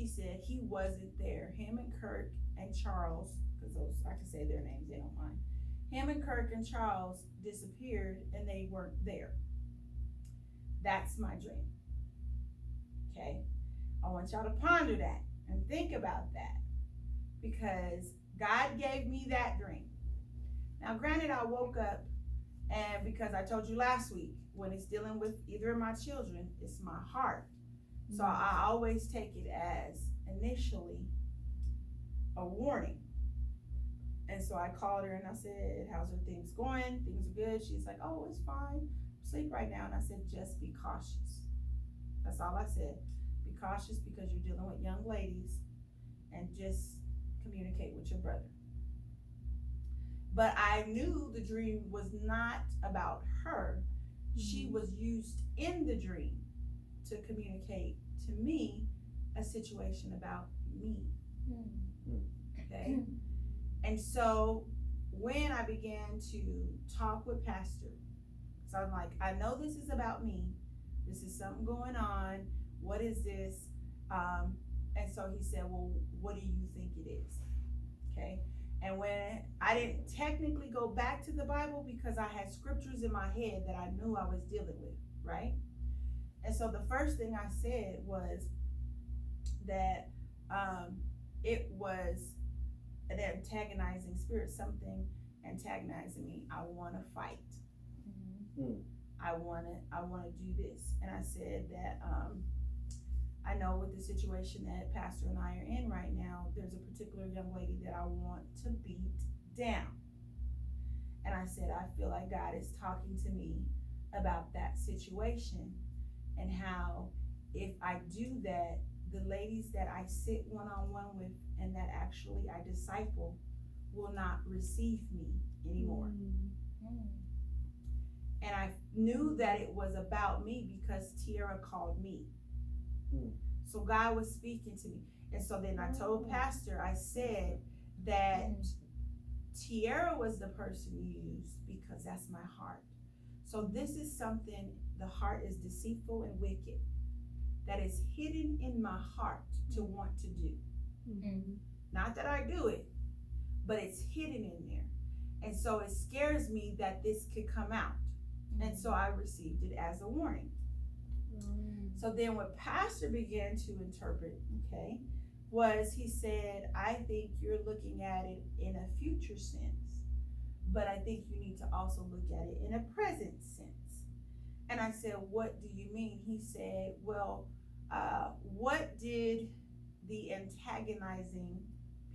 she said he wasn't there. Him and Kirk and Charles, because those I can say their names, they don't mind. Him and Kirk and Charles disappeared and they weren't there. That's my dream. Okay? I want y'all to ponder that and think about that because God gave me that dream. Now, granted, I woke up and because I told you last week, when it's dealing with either of my children, it's my heart. So I always take it as initially a warning. And so I called her and I said, how's her things going? Things are good. She's like, oh, it's fine. I'm asleep right now. And I said, just be cautious. That's all I said. Be cautious because you're dealing with young ladies and just communicate with your brother. But I knew the dream was not about her. She was used in the dream to communicate to me a situation about me. Okay? And so when I began to talk with Pastor, so I'm like, I know this is about me. This is something going on. What is this? And so he said, well, what do you think it is? Okay? And when I didn't technically go back to the Bible because I had scriptures in my head that I knew I was dealing with, right? And so the first thing I said was that it was an antagonizing spirit, something antagonizing me. I want to fight. I want to do this. And I said that I know with the situation that Pastor and I are in right now, there's a particular young lady that I want to beat down. And I said, I feel like God is talking to me about that situation and how if I do that, the ladies that I sit one-on-one with and that actually I disciple will not receive me anymore. And I knew that it was about me because Tierra called me. So God was speaking to me. And so then I told Pastor, I said that Tierra was the person used because that's my heart. So this is something, the heart is deceitful and wicked, that is hidden in my heart to want to do. Not that I do it, but it's hidden in there. And so it scares me that this could come out. And so I received it as a warning. So then what Pastor began to interpret, okay, was he said, I think you're looking at it in a future sense, but I think you need to also look at it in a present sense. And I said, what do you mean? He said, well, what did the antagonizing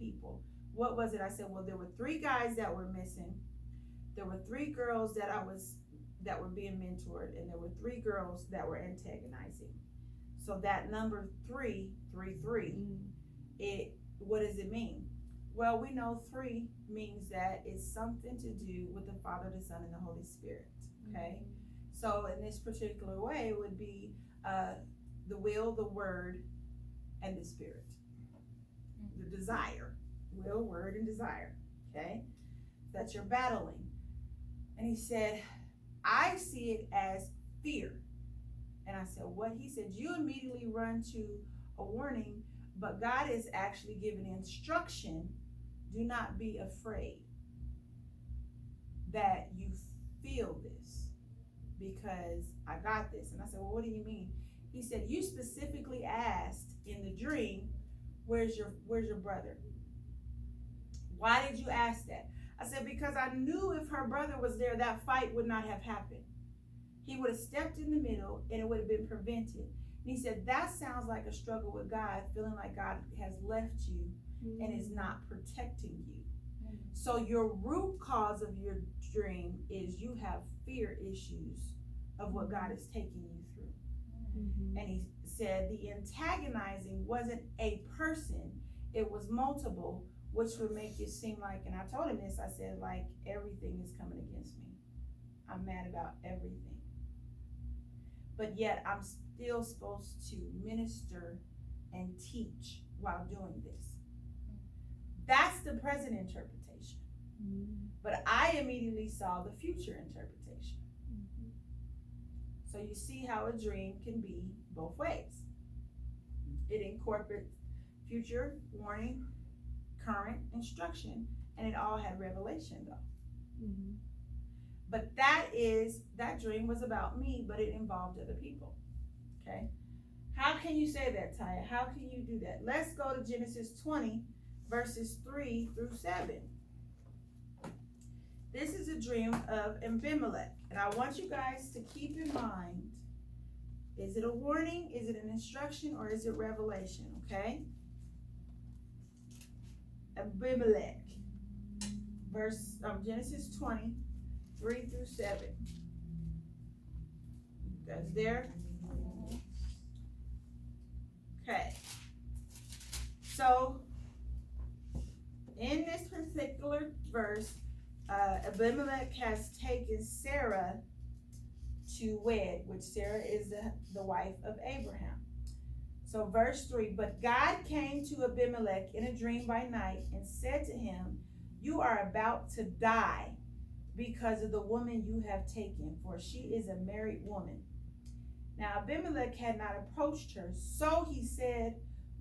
people, what was it? I said, well, there were 3 guys that were missing. There were 3 girls that were being mentored, and there were 3 girls that were antagonizing. So that number 3, what does it mean? Well, we know 3 means that it's something to do with the Father, the Son, and the Holy Spirit, okay? So in this particular way, it would be the will, the word, and the spirit. The desire, will, word, and desire, okay? That you're battling. And he said, I see it as fear. And I said, what? He said, you immediately run to a warning, but God is actually giving instruction. Do not be afraid that you feel this because I got this. And I said, well, what do you mean? He said, you specifically asked in the dream, where's your brother? Why did you ask that? I said, because I knew if her brother was there, that fight would not have happened. He would have stepped in the middle and it would have been prevented. And he said, that sounds like a struggle with God, feeling like God has left you and is not protecting you. So your root cause of your dream is you have fear issues of what God is taking you through. And he said the antagonizing wasn't a person, it was multiple, which would make it seem like, and I told him this, I said, like, everything is coming against me. I'm mad about everything. But yet I'm still supposed to minister and teach while doing this. That's the present interpretation. But I immediately saw the future interpretation. So you see how a dream can be both ways. It incorporates future, warning, current, instruction, and it all had revelation though. But that dream was about me, but it involved other people. Okay? How can you say that, Taya? How can you do that? Let's go to Genesis 20, verses 3 through 7. This is a dream of Abimelech. And I want you guys to keep in mind, is it a warning, is it an instruction, or is it revelation? Okay? Abimelech. Genesis 20, 3 through 7. You guys there? Okay. So, in this particular verse, Abimelech has taken Sarah to wed, which Sarah is the wife of Abraham. So verse 3, but God came to Abimelech in a dream by night and said to him, you are about to die because of the woman you have taken, for she is a married woman. Now Abimelech had not approached her, so he said,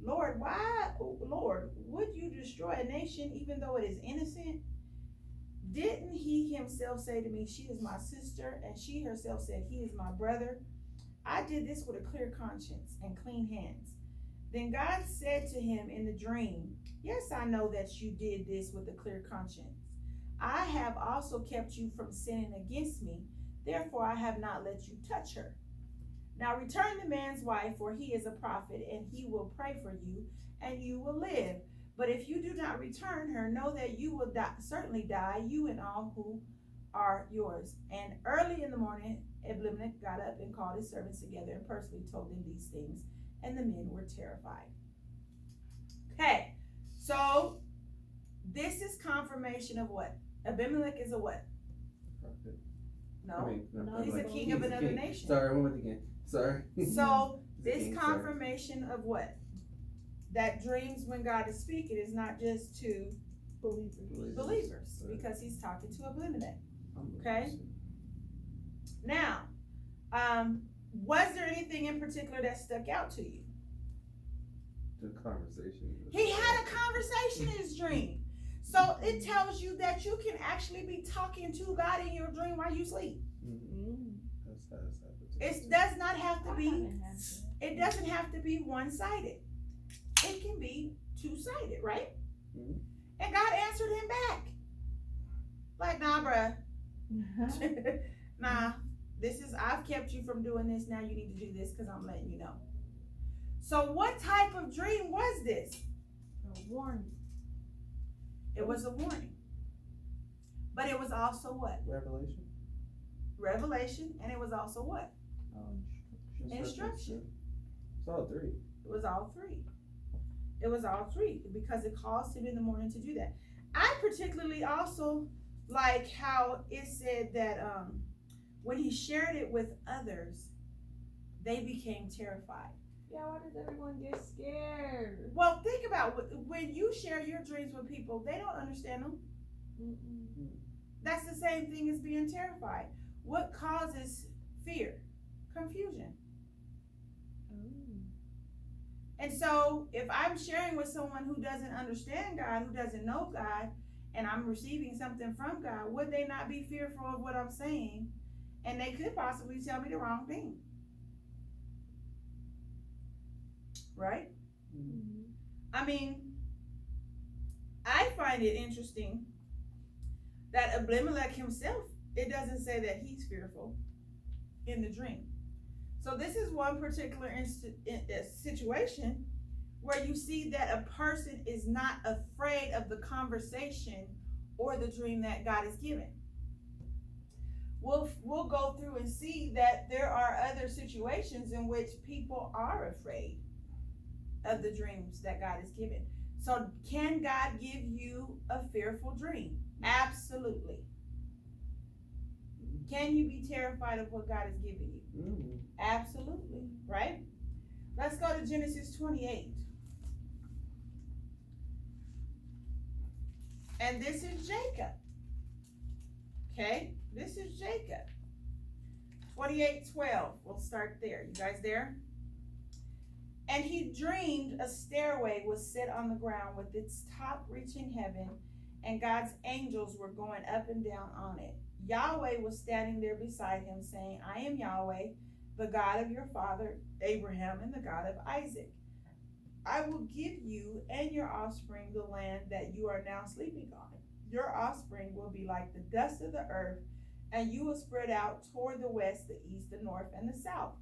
Lord, would you destroy a nation even though it is innocent? Didn't he himself say to me, she is my sister, and she herself said, he is my brother? I did this with a clear conscience and clean hands. Then God said to him in the dream, yes, I know that you did this with a clear conscience. I have also kept you from sinning against me. Therefore, I have not let you touch her. Now return the man's wife, for he is a prophet, and he will pray for you, and you will live. But if you do not return her, know that you will certainly die, you and all who are yours. And early in the morning, Abimelech got up and called his servants together and personally told them these things, and the men were terrified. Okay, so this is confirmation of what? Abimelech is a what? Prophet. No, no, he's a king of another nation. Sorry, I went again. Sorry. So this confirmation of what? That dreams when God is speaking is not just to believers, because he's talking to Abimelech. Okay? Now, was there anything in particular that stuck out to you? The conversation. He had a conversation in his dream. So it tells you that you can actually be talking to God in your dream while you sleep. It does not have to be, it doesn't have to be one-sided. It can be two-sided, right? Mm-hmm. And God answered him back. Like, nah, bruh. Nah, I've kept you from doing this. Now you need to do this because I'm letting you know. So what type of dream was this? A warning. It was a warning. But it was also what? Revelation. Revelation, and it was also what? Instruction. It's all three. It was all three. It was all three because it caused him in the morning to do that. I particularly also like how it said that when he shared it with others, they became terrified. Yeah, why does everyone get scared? Well, think about when you share your dreams with people, they don't understand them. Mm-mm. That's the same thing as being terrified. What causes fear? Confusion. And so if I'm sharing with someone who doesn't understand God, who doesn't know God, and I'm receiving something from God, would they not be fearful of what I'm saying? And they could possibly tell me the wrong thing. Right? Mm-hmm. I mean, I find it interesting that Abimelech himself, it doesn't say that he's fearful in the dream. So this is one particular situation where you see that a person is not afraid of the conversation or the dream that God has given. We'll go through and see that there are other situations in which people are afraid of the dreams that God has given. So can God give you a fearful dream? Absolutely. Can you be terrified of what God has given you? Mm-hmm. Absolutely, right? Let's go to Genesis 28. And this is Jacob. Okay, this is Jacob. 28:12. We'll start there. You guys there? And he dreamed a stairway was set on the ground with its top reaching heaven, and God's angels were going up and down on it. Yahweh was standing there beside him, saying, I am Yahweh, the God of your father Abraham and the God of Isaac. I will give you and your offspring the land that you are now sleeping on. Your offspring will be like the dust of the earth, and you will spread out toward the west, the east, the north, and the south.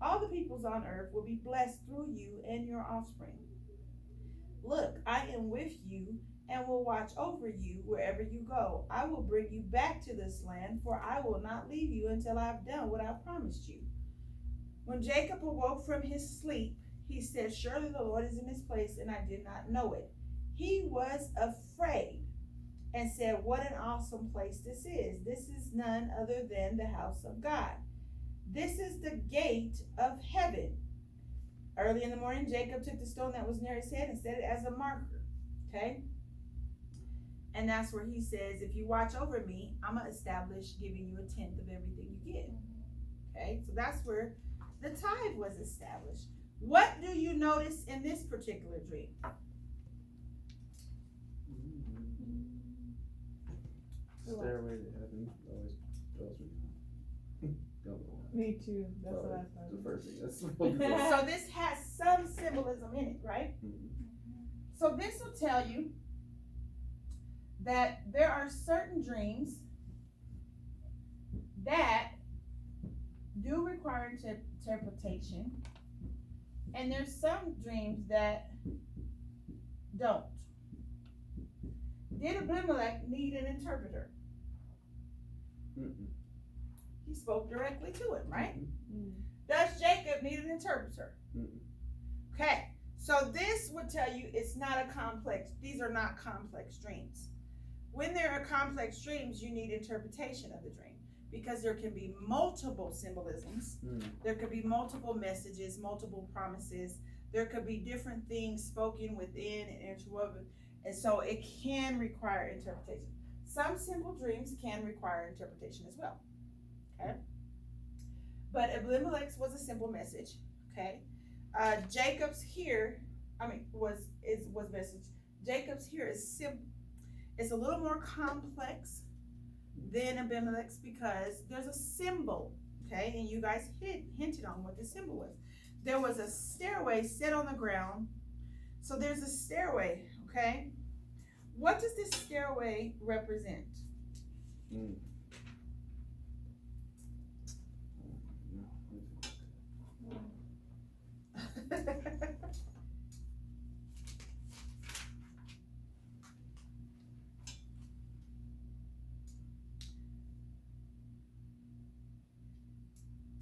All the peoples on earth will be blessed through you and your offspring. Look, I am with you and will watch over you wherever you go. I will bring you back to this land, for I will not leave you until I have done what I promised you. When Jacob awoke from his sleep, he said, surely the Lord is in this place, and I did not know it. He was afraid and said, what an awesome place this is. This is none other than the house of God. This is the gate of heaven. Early in the morning, Jacob took the stone that was near his head and set it as a marker. Okay? And that's where he says, if you watch over me, I'm going to establish giving you a tenth of everything you get. Okay? So that's where the tithe was established. What do you notice in this particular dream? Stairway to heaven. Always tells me. Don't know. Me too. That's Sorry. what I thought. The first thing that's spoken of. So this has some symbolism in it, right? So this will tell you that there are certain dreams that do require interpretation, and there's some dreams that don't. Did Abimelech need an interpreter? Mm-mm. He spoke directly to him, right? Mm. Does Jacob need an interpreter? Mm-mm. Okay, so this would tell you it's not a complex, these are not complex dreams. When there are complex dreams, you need interpretation of the dream, because there can be multiple symbolisms, there could be multiple messages, multiple promises, there could be different things spoken within and interwoven, and so it can require interpretation. Some simple dreams can require interpretation as well, okay? But Abimelech's was a simple message, okay? Jacob's here, was message. Jacob's here is simple. It's a little more complex than Abimelech's because there's a symbol, okay? And you guys hinted on what the symbol was. There was a stairway set on the ground. So there's a stairway, okay? What does this stairway represent? Mm.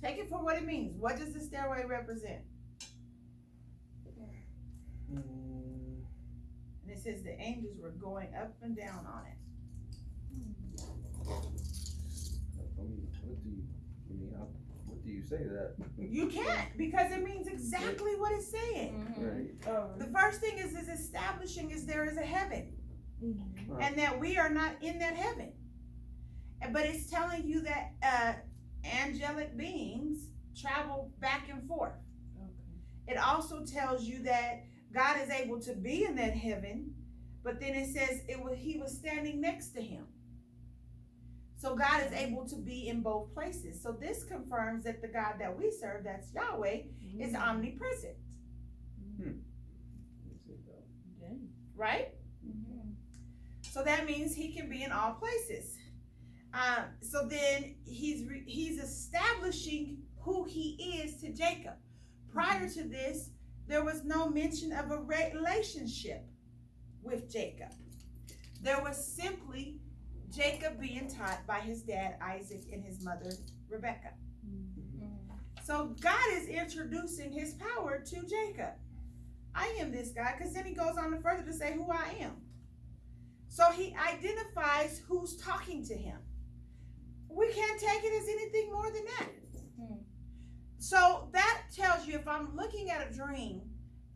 Take it for what it means. What does the stairway represent? Mm. And it says the angels were going up and down on it. What do you say to that? You can't, because it means exactly what it's saying. Right. Oh. The first thing is establishing is there is a heaven, Mhm. and that we are not in that heaven. But it's telling you that angelic beings travel back and forth. Okay. It also tells you that God is able to be in that heaven, but then it says he was standing next to him. So God is able to be in both places. So this confirms that the God that we serve, that's Yahweh, is omnipresent, Dang. right? So that means he can be in all places. So then he's establishing who he is to Jacob. Prior to this, there was no mention of a relationship with Jacob. There was simply Jacob being taught by his dad Isaac and his mother Rebekah. So God is introducing his power to Jacob. I am this guy, because then he goes on to further to say who I am. So he identifies who's talking to him. We can't take it as anything more than that. So that tells you, if I'm looking at a dream,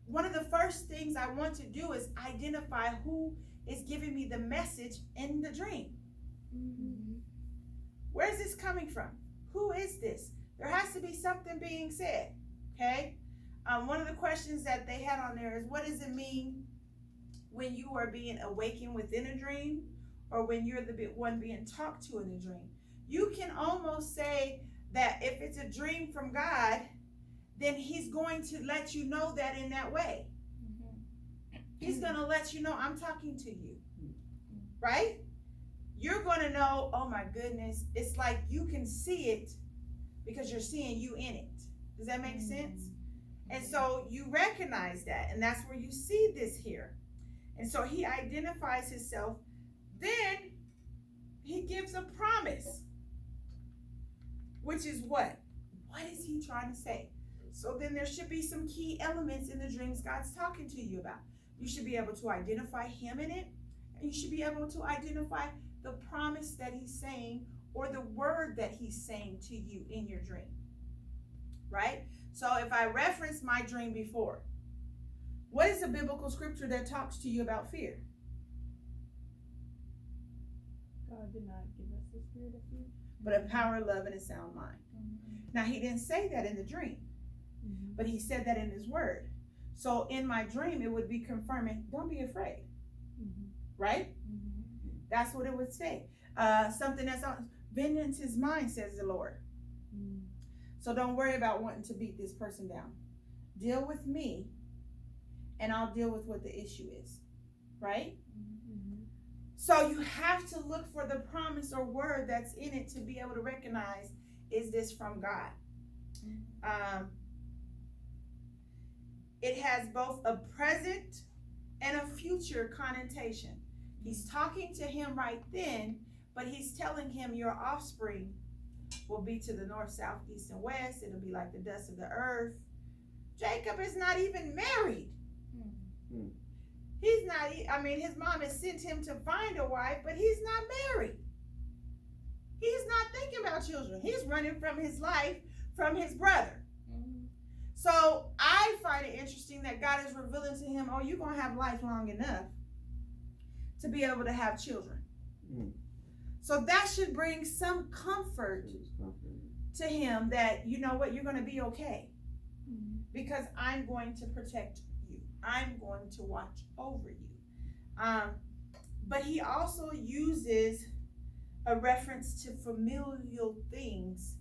one of the first things I want to do is identify who is giving me the message in the dream. Where's this coming from? Who is this? There has to be something being said, okay? One of the questions that they had on there is, what does it mean when you are being awakened within a dream, or when you're the one being talked to in a dream? You can almost say that if it's a dream from God, then he's going to let you know that in that way. He's going to let you know, I'm talking to you, right? You're going to know, oh my goodness, it's like you can see it because you're seeing you in it. Does that make sense? And so you recognize that, and that's where you see this here. And so he identifies himself. Then he gives a promise, which is what? What is he trying to say? So then there should be some key elements in the dreams God's talking to you about. You should be able to identify him in it, and you should be able to identify the promise that he's saying, or the word that he's saying to you in your dream, right? So if I reference my dream before, what is a biblical scripture that talks to you about fear? God did not give us the spirit of fear, But a power, of love, and a sound mind. Now, he didn't say that in the dream, but he said that in his word. So in my dream, it would be confirming, don't be afraid, right? That's what it would say. Something that's on, vengeance is mine, says the Lord. So don't worry about wanting to beat this person down. Deal with me, and I'll deal with what the issue is, right? So you have to look for the promise or word that's in it to be able to recognize, is this from God? It has both a present and a future connotation. He's talking to him right then, but he's telling him your offspring will be to the north, south, east, and west. It'll be like the dust of the earth. Jacob is not even married. He's not, I mean, his mom has sent him to find a wife, but he's not married. He's not thinking about children. He's running from his life from his brother. So I find it interesting that God is revealing to him, oh, you're going to have life long enough to be able to have children. So that should bring some comfort to him that, you know what, you're going to be okay. Because I'm going to protect you. I'm going to watch over you. But he also uses a reference to familial things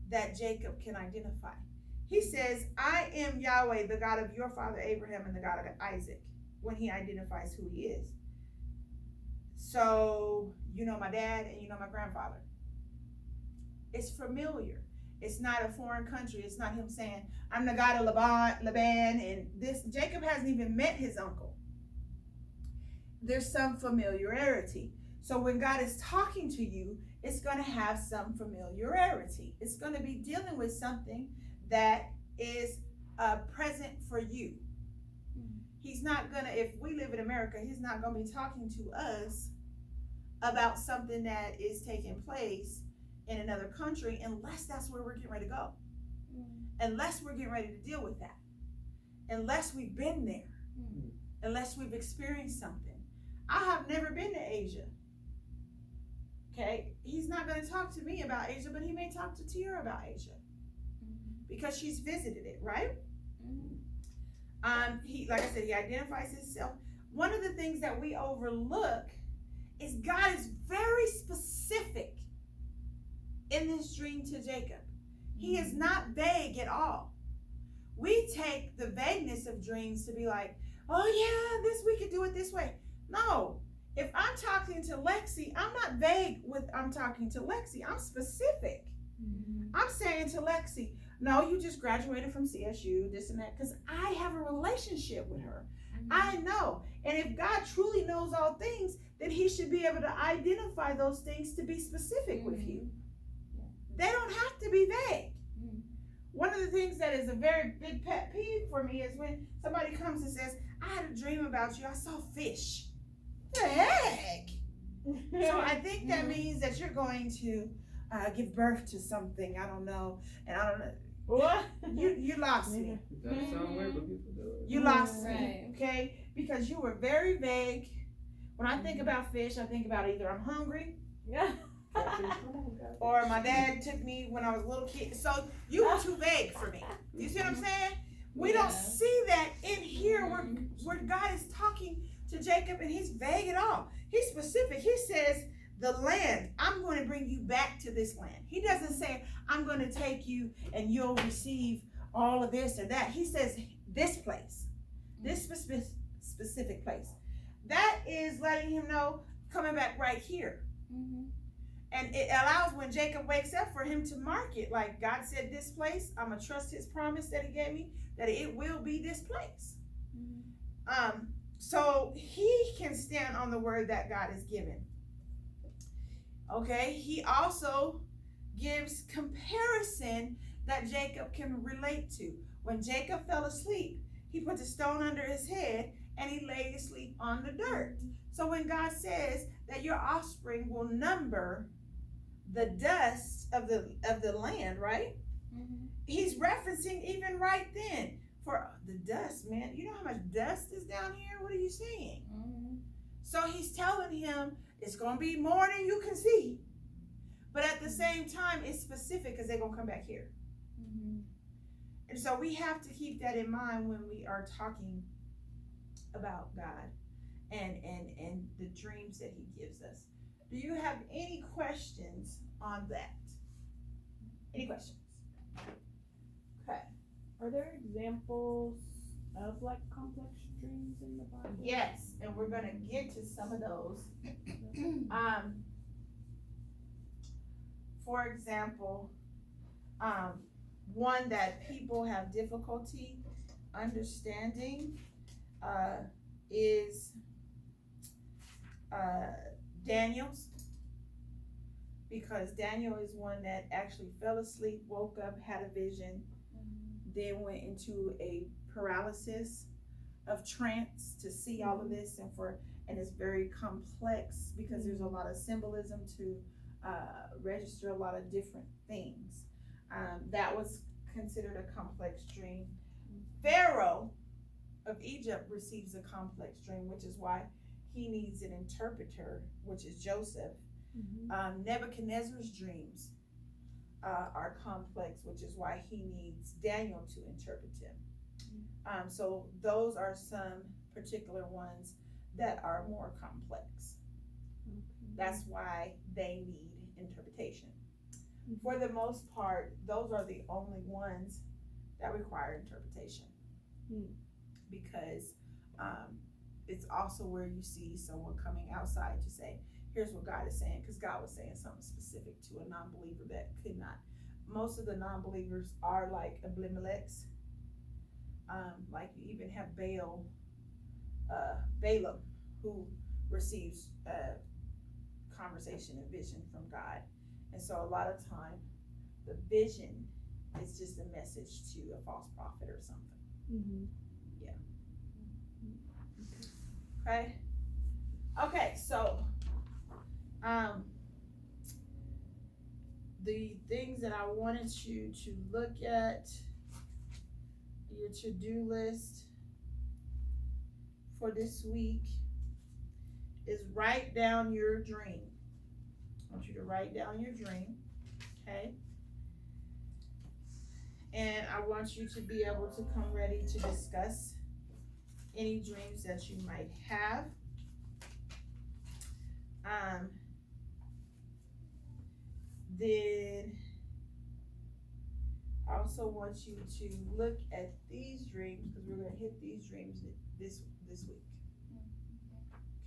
that Jacob can identify. He says, I am Yahweh, the God of your father Abraham and the God of Isaac, when he identifies who he is. So, you know my dad and you know my grandfather. It's familiar. It's not a foreign country. It's not him saying, I'm the God of Laban, and this. Jacob hasn't even met his uncle. There's some familiarity. So when God is talking to you, it's going to have some familiarity. It's going to be dealing with something that is present for you. He's not going to, if we live in America, he's not going to be talking to us about something that is taking place in another country unless that's where we're getting ready to go. Unless we're getting ready to deal with that. Unless we've been there. Unless we've experienced something. I have never been to Asia. Okay? He's not going to talk to me about Asia, but he may talk to Tiara about Asia. Because she's visited it, right? He, like I said, he identifies himself. One of the things that we overlook is God is very specific in this dream to Jacob. He is not vague at all. We take the vagueness of dreams to be like, oh yeah, we could do it this way. No, if I'm talking to Lexi, I'm not vague with I'm talking to Lexi. I'm specific. I'm saying to Lexi, no, you just graduated from CSU, this and that, because I have a relationship with her. I know. And if God truly knows all things, then he should be able to identify those things to be specific with you. They don't have to be vague. One of the things that is a very big pet peeve for me is when somebody comes and says, I had a dream about you. I saw fish. What the heck? So I think that means that you're going to give birth to something. I don't know. And I don't know. What? You lost me. It doesn't sound weird, but people do it. You lost Right. me, okay? Because you were very vague. When I think about fish, I think about either I'm hungry or my dad took me when I was a little kid. So you were too vague for me. You see what I'm saying? We Yeah. don't see that in here where God is talking to Jacob and he's vague at all. He's specific. He says, the land, I'm going to bring you back to this land. He doesn't say, I'm going to take you and you'll receive all of this or that. He says, this place, this specific place. That is letting him know, coming back right here. Mm-hmm. And it allows when Jacob wakes up for him to mark it. Like God said, this place, I'm going to trust his promise that he gave me, that it will be this place. Mm-hmm. So he can stand on the word that God has given. Okay, he also gives comparison that Jacob can relate to. When Jacob fell asleep, he put the stone under his head and he laid asleep on the dirt. So when God says that your offspring will number the dust of the land, right? Mm-hmm. He's referencing even right then for the dust, man. You know how much dust is down here? What are you saying? Mm-hmm. So he's telling him it's going to be more than you can see. But at the same time, it's specific because they're going to come back here. Mm-hmm. And so we have to keep that in mind when we are talking about God and the dreams that he gives us. Do you have any questions on that? Any questions? Okay. Are there examples of like complex dreams in the Bible? Yes, and we're going to get to some of those. For example, one that people have difficulty understanding is Daniel's, because Daniel is one that actually fell asleep, woke up, had a vision, then went into a paralysis of trance to see all of this, and it's very complex because there's a lot of symbolism to register a lot of different things. That was considered a complex dream. Pharaoh of Egypt receives a complex dream, which is why he needs an interpreter, which is Joseph. Mm-hmm. Nebuchadnezzar's dreams are complex, which is why he needs Daniel to interpret them. So those are some particular ones that are more complex. That's why they need interpretation. For the most part, those are the only ones that require interpretation. Because it's also where you see someone coming outside to say, here's what God is saying, because God was saying something specific to a non-believer that could not. Most of the non-believers are like Abimelech's. Like you even have Balaam, who receives conversation and vision from God. And so a lot of time, the vision is just a message to a false prophet or something. Mm-hmm. Okay? Okay, so the things that I wanted you to look at, your to-do list for this week is write down your dream. I want you to write down your dream, okay? And I want you to be able to come ready to discuss any dreams that you might have. Then I also want you to look at these dreams, because we're going to hit these dreams this week.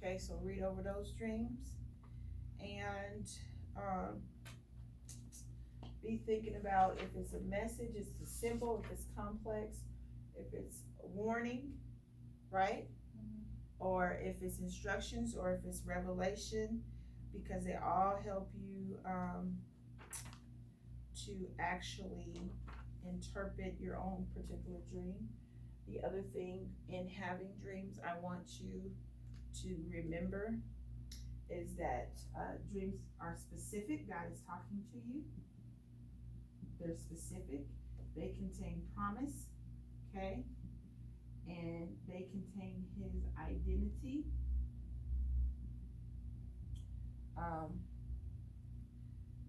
Okay, so read over those dreams and be thinking about if it's a message, if it's simple, if it's complex, if it's a warning, right? Or if it's instructions, or if it's revelation, because they all help you to actually interpret your own particular dream. The other thing in having dreams I want you to remember is that dreams are specific. God is talking to you. They're specific. They contain promise, okay? And they contain his identity.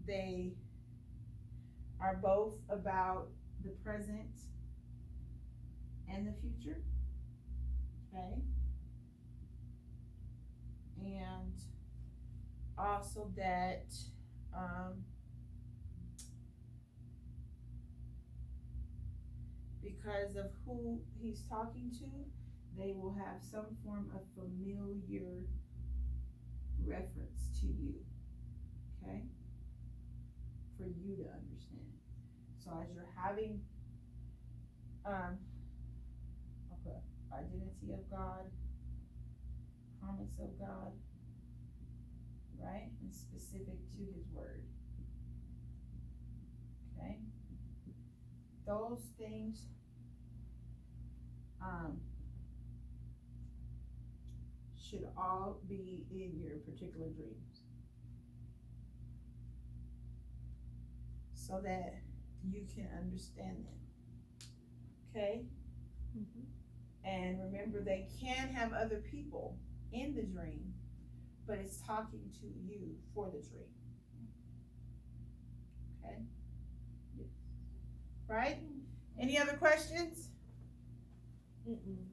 They are both about the present and the future. Okay. And also that, because of who he's talking to, they will have some form of familiar reference to you, okay? For you to understand. So as you're having, okay, identity of God, promise of God, right? And specific to his word. Okay? Those things, should all be in your particular dreams. So that you can understand them. Okay? And remember, they can have other people in the dream, but it's talking to you for the dream. Okay? Right? Any other questions? Mm-mm.